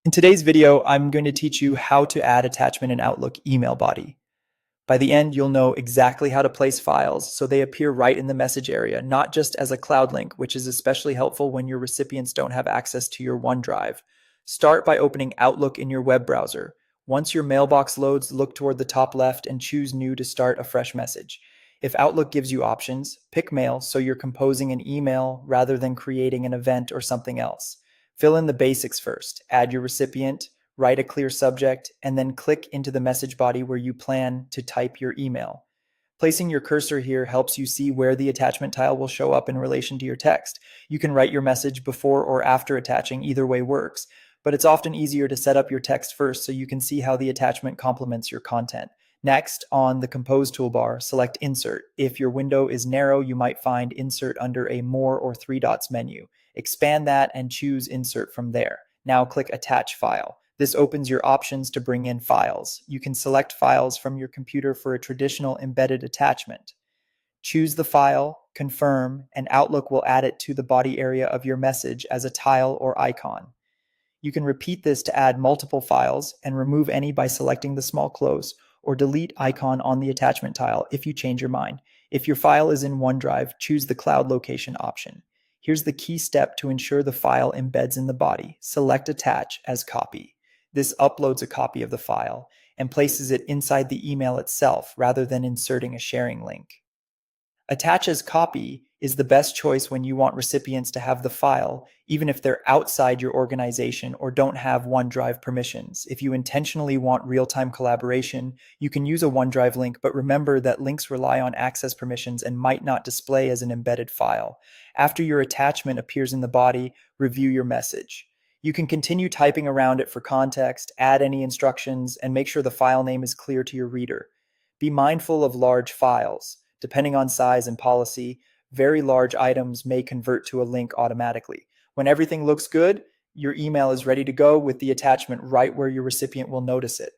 In today's video, I'm going to teach you how to add attachment in Outlook email body. By the end, you'll know exactly how to place files so they appear right in the message area, not just as a cloud link, which is especially helpful when your recipients don't have access to your OneDrive. Start by opening Outlook in your web browser. Once your mailbox loads, look toward the top left and choose New to start a fresh message. If Outlook gives you options, pick Mail so you're composing an email rather than creating an event or something else. Fill in the basics first. Add your recipient, write a clear subject, and then click into the message body where you plan to type your email. Placing your cursor here helps you see where the attachment tile will show up in relation to your text. You can write your message before or after attaching, either way works, but it's often easier to set up your text first so you can see how the attachment complements your content. Next, on the Compose toolbar, select Insert. If your window is narrow, you might find Insert under a More or three dots menu. Expand that and choose Insert from there. Now click Attach File. This opens your options to bring in files. You can select files from your computer for a traditional embedded attachment. Choose the file, confirm, and Outlook will add it to the body area of your message as a tile or icon. You can repeat this to add multiple files and remove any by selecting the small close or delete icon on the attachment tile if you change your mind. If your file is in OneDrive, choose the cloud location option. Here's the key step to ensure the file embeds in the body. Select Attach as Copy. This uploads a copy of the file and places it inside the email itself rather than inserting a sharing link. Attach as Copy is the best choice when you want recipients to have the file, even if they're outside your organization or don't have OneDrive permissions. If you intentionally want real-time collaboration, you can use a OneDrive link, but remember that links rely on access permissions and might not display as an embedded file. After your attachment appears in the body, review your message. You can continue typing around it for context, add any instructions, and make sure the file name is clear to your reader. Be mindful of large files. Depending on size and policy, very large items may convert to a link automatically. When everything looks good, your email is ready to go with the attachment right where your recipient will notice it.